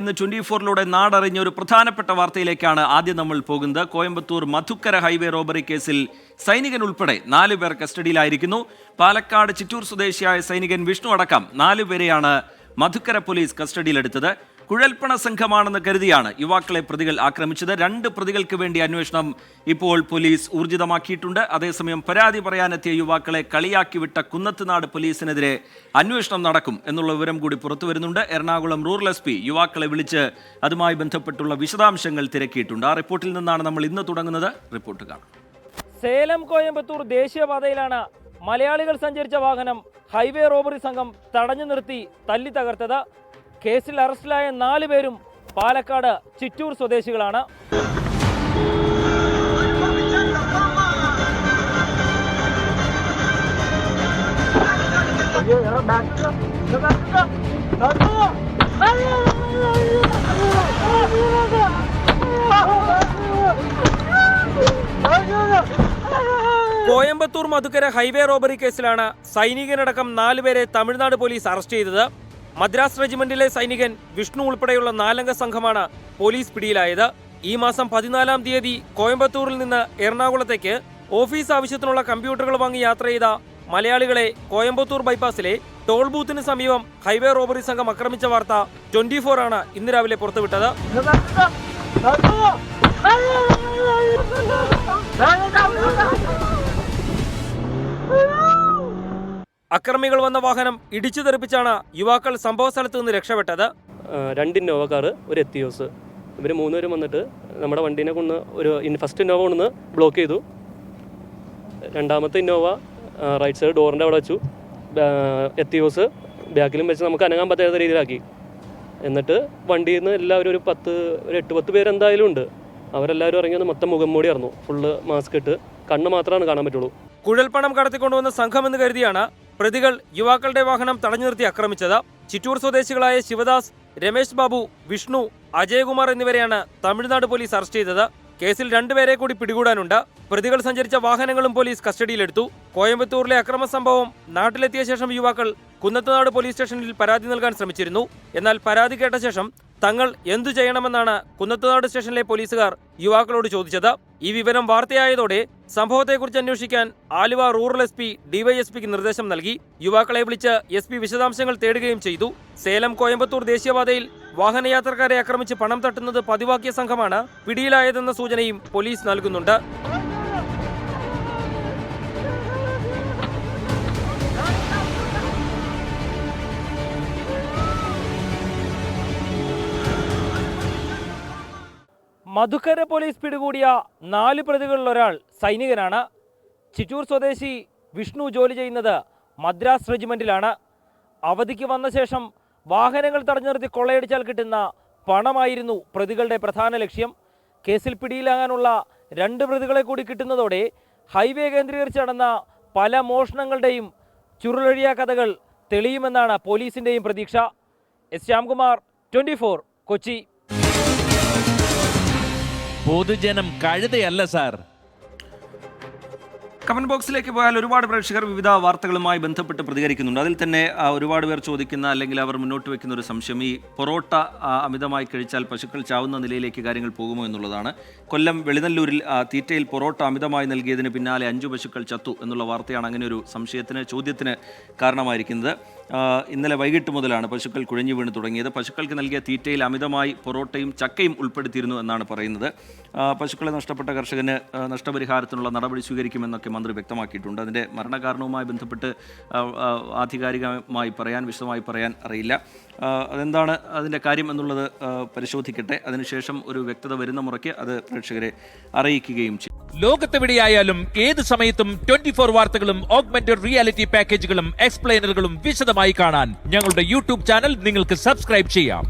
ഇന്ന് 24 നാടറിഞ്ഞ ഒരു പ്രധാനപ്പെട്ട വാർത്തയിലേക്കാണ് ആദ്യം നമ്മൾ പോകുന്നത്. കോയമ്പത്തൂർ മധുക്കര ഹൈവേ റോബറി കേസിൽ സൈനികൻ ഉൾപ്പെടെ 4 പേർ കസ്റ്റഡിയിലായിരിക്കുന്നു. പാലക്കാട് ചിറ്റൂർ സ്വദേശിയായ സൈനികൻ വിഷ്ണു അടക്കം 4 പേരെയാണ് മധുക്കര പോലീസ് കസ്റ്റഡിയിലെടുത്തത്. കുഴൽപ്പണ സംഘമാണെന്ന് കരുതിയാണ് യുവാക്കളെ പ്രതികൾ ആക്രമിച്ചത്. 2 പ്രതികൾക്ക് വേണ്ടി അന്വേഷണം ഇപ്പോൾ പോലീസ് ഊർജിതമാക്കിയിട്ടുണ്ട്. അതേസമയം പരാതി പറയാനെത്തിയ യുവാക്കളെ കളിയാക്കി വിട്ട കുന്നത്തുനാട് പോലീസിനെതിരെ അന്വേഷണം നടക്കും എന്നുള്ള വിവരം കൂടി പുറത്തു വരുന്നുണ്ട്. എറണാകുളം റൂറൽ SP യുവാക്കളെ വിളിച്ച് അതുമായി ബന്ധപ്പെട്ടുള്ള വിശദാംശങ്ങൾ തിരക്കിയിട്ടുണ്ട്. ആ റിപ്പോർട്ടിൽ നിന്നാണ് നമ്മൾ ഇന്ന് തുടങ്ങുന്നത്. റിപ്പോർട്ട് കാണാം. സേലം കോയമ്പത്തൂർ ദേശീയപാതയിലാണ് മലയാളികൾ സഞ്ചരിച്ച വാഹനം ഹൈവേ റോബറി സംഘം തടഞ്ഞു നിർത്തി തല്ലി തകർത്തത്. കേസിൽ അറസ്റ്റിലായ 4 പേരും പാലക്കാട് ചിറ്റൂർ സ്വദേശികളാണ്. കോയമ്പത്തൂർ മധുക്കര ഹൈവേ റോബറി കേസിലാണ് സൈനികനടക്കം 4 പേരെ തമിഴ്നാട് പോലീസ് അറസ്റ്റ് ചെയ്തത്. മദ്രാസ് റെജിമെന്റിലെ സൈനികൻ വിഷ്ണു ഉൾപ്പെടെയുള്ള 4 സംഘമാണ് പോലീസ് പിടിയിലായത്. ഈ മാസം 14-ാം തീയതി കോയമ്പത്തൂരിൽ നിന്ന് എറണാകുളത്തേക്ക് ഓഫീസ് ആവശ്യത്തിനുള്ള കമ്പ്യൂട്ടറുകൾ വാങ്ങി യാത്ര ചെയ്ത മലയാളികളെ കോയമ്പത്തൂർ ബൈപ്പാസിലെ ടോൾ ബൂത്തിന് സമീപം ഹൈവേ റോബറി സംഘം ആക്രമിച്ച വാർത്ത 24 ആണ് ഇന്ന് രാവിലെ പുറത്തുവിട്ടത്. അക്രമികൾ വന്ന വാഹനം ഇടിച്ചു തെറിപ്പിച്ചാണ് യുവാക്കൾ സംഭവ സ്ഥലത്ത് നിന്ന് രക്ഷപ്പെട്ടത്. 2 ഇന്നോവ കാറ്, ഒരു എത്തിയോസ്. ഇവർ 3 പേരും വന്നിട്ട് നമ്മുടെ വണ്ടീനെ കൊണ്ട് ഫസ്റ്റ് ഇന്നോവ കൊണ്ടുവന്ന് ബ്ലോക്ക് ചെയ്തു. രണ്ടാമത്തെ ഇന്നോവ റൈറ്റ് സൈഡ് ഡോറിൻ്റെ അവിടെ വെച്ചു. എത്തിയോസ് ബാക്കിലും വെച്ച് നമുക്ക് അനങ്ങാൻ പറ്റാത്ത രീതിയിലാക്കി. എന്നിട്ട് വണ്ടിയിൽ നിന്ന് എല്ലാവരും ഒരു 8-10 പേര് എന്തായാലും ഉണ്ട്. അവരെല്ലാവരും ഇറങ്ങി വന്ന് മൊത്തം മുഖം മൂടിയായിരുന്നു. ഫുള്ള് മാസ്ക് ഇട്ട്, കണ്ണ് മാത്രമാണ് കാണാൻ പറ്റുള്ളൂ. കുഴൽപ്പണം കടത്തിക്കൊണ്ടുവന്ന സംഘമെന്ന് കരുതിയാണ് പ്രതികൾ യുവാക്കളുടെ വാഹനം തടഞ്ഞു നിർത്തി ആക്രമിച്ചത്. ചിറ്റൂർ സ്വദേശികളായ ശിവദാസ്, രമേശ് ബാബു, വിഷ്ണു, അജയകുമാർ എന്നിവരെയാണ് തമിഴ്നാട് പോലീസ് അറസ്റ്റ് ചെയ്തത്. കേസിൽ 2 പേരെ കൂടി പിടികൂടാനുണ്ട്. പ്രതികൾ സഞ്ചരിച്ച വാഹനങ്ങളും പോലീസ് കസ്റ്റഡിയിലെടുത്തു. കോയമ്പത്തൂരിലെ അക്രമ സംഭവം നാട്ടിലെത്തിയ ശേഷം യുവാക്കൾ കുന്നത്തുനാട് പോലീസ് സ്റ്റേഷനിൽ പരാതി നൽകാൻ ശ്രമിച്ചിരുന്നു. എന്നാൽ പരാതി കേട്ട ശേഷം തങ്ങൾ എന്തു ചെയ്യണമെന്നാണ് കുന്നത്തുനാട് സ്റ്റേഷനിലെ പോലീസുകാർ യുവാക്കളോട് ചോദിച്ചത്. ഈ വിവരം വാർത്തയായതോടെ സംഭവത്തെക്കുറിച്ച് അന്വേഷിക്കാൻ ആലുവ റൂറൽ SP DYSPക്ക് നിർദ്ദേശം നൽകി. യുവാക്കളെ വിളിച്ച് SP വിശദാംശങ്ങൾ തേടുകയും ചെയ്തു. സേലം കോയമ്പത്തൂർ ദേശീയപാതയിൽ വാഹനയാത്രക്കാരെ ആക്രമിച്ച് പണം തട്ടുന്നത് പതിവാക്കിയ സംഘമാണ് പിടിയിലായതെന്ന സൂചനയും പോലീസ് നൽകുന്നുണ്ട്. മധുക്കര പോലീസ് പിടികൂടിയ 4 പ്രതികളിൽ ഒരാൾ സൈനികനാണ്. ചിറ്റൂർ സ്വദേശി വിഷ്ണു ജോലി ചെയ്യുന്നത് മദ്രാസ് റെജിമെന്റിലാണ്. അവധിക്ക് വന്ന ശേഷം വാഹനങ്ങൾ തടഞ്ഞു നിർത്തി കൊള്ളയടിച്ചാൽ കിട്ടുന്ന പണമായിരുന്നു പ്രതികളുടെ പ്രധാന ലക്ഷ്യം. കേസിൽ പിടിയിലാകാനുള്ള 2 പ്രതികളെ കൂടി കിട്ടുന്നതോടെ ഹൈവേ കേന്ദ്രീകരിച്ച് നടന്ന പല മോഷണങ്ങളുടെയും ചുരുളഴിയ കഥകൾ തെളിയുമെന്നാണ് പോലീസിൻ്റെയും പ്രതീക്ഷ. S. ശ്യാംകുമാർ, 24, കൊച്ചി. പൊതുജനം കഴുതയല്ല സാർ. കമന്റ് ബോക്സിലേക്ക് പോയാൽ ഒരുപാട് പ്രേക്ഷകർ വിവിധ വാർത്തകളുമായി ബന്ധപ്പെട്ട് പ്രതികരിക്കുന്നുണ്ട്. അതിൽ തന്നെ ഒരുപാട് പേർ ചോദിക്കുന്ന അല്ലെങ്കിൽ അവർ മുന്നോട്ട് വയ്ക്കുന്ന ഒരു സംശയം, ഈ പൊറോട്ട അമിതമായി കഴിച്ചാൽ പശുക്കൾ ചാവുന്ന നിലയിലേക്ക് കാര്യങ്ങൾ പോകുമോ എന്നുള്ളതാണ്. കൊല്ലം വെളിനല്ലൂരിൽ തീറ്റയിൽ പൊറോട്ട അമിതമായി നൽകിയതിന് പിന്നാലെ 5 പശുക്കൾ ചത്തു എന്നുള്ള വാർത്തയാണ് അങ്ങനെ ഒരു ചോദ്യത്തിന് കാരണമായിരിക്കുന്നത്. ഇന്നലെ വൈകിട്ട് മുതലാണ് പശുക്കൾ കുഴഞ്ഞു വീണ് തുടങ്ങിയത്. പശുക്കൾക്ക് നൽകിയ തീറ്റയിൽ അമിതമായി പൊറോട്ടയും ചക്കയും ഉൾപ്പെടുത്തിയിരുന്നു എന്നാണ് പറയുന്നത്. പശുക്കളെ നഷ്ടപ്പെട്ട കർഷകന് നഷ്ടപരിഹാരത്തിനുള്ള നടപടി സ്വീകരിക്കുമെന്നൊക്കെ മന്ത്രി വ്യക്തമാക്കിയിട്ടുണ്ട്. അതിൻ്റെ മരണകാരണവുമായി ബന്ധപ്പെട്ട് വിശദമായി പറയാൻ അറിയില്ല. അതെന്താണ് അതിൻ്റെ കാര്യം എന്നുള്ളത് പരിശോധിക്കട്ടെ. അതിനുശേഷം ഒരു വ്യക്തത വരുന്ന മുറയ്ക്ക് അത് പ്രേക്ഷകരെ അറിയിക്കുകയും ചെയ്യും. ലോകത്തെവിടെയായാലും ഏത് സമയത്തും 24 വാർത്തകളും ഓഗ്മെന്റഡ് റിയാലിറ്റി പാക്കേജുകളും എക്സ്പ്ലെയിനറുകളും വിശദമായി കാണാൻ ഞങ്ങളുടെ YouTube ചാനൽ നിങ്ങൾക്ക് സബ്സ്ക്രൈബ് ചെയ്യാം.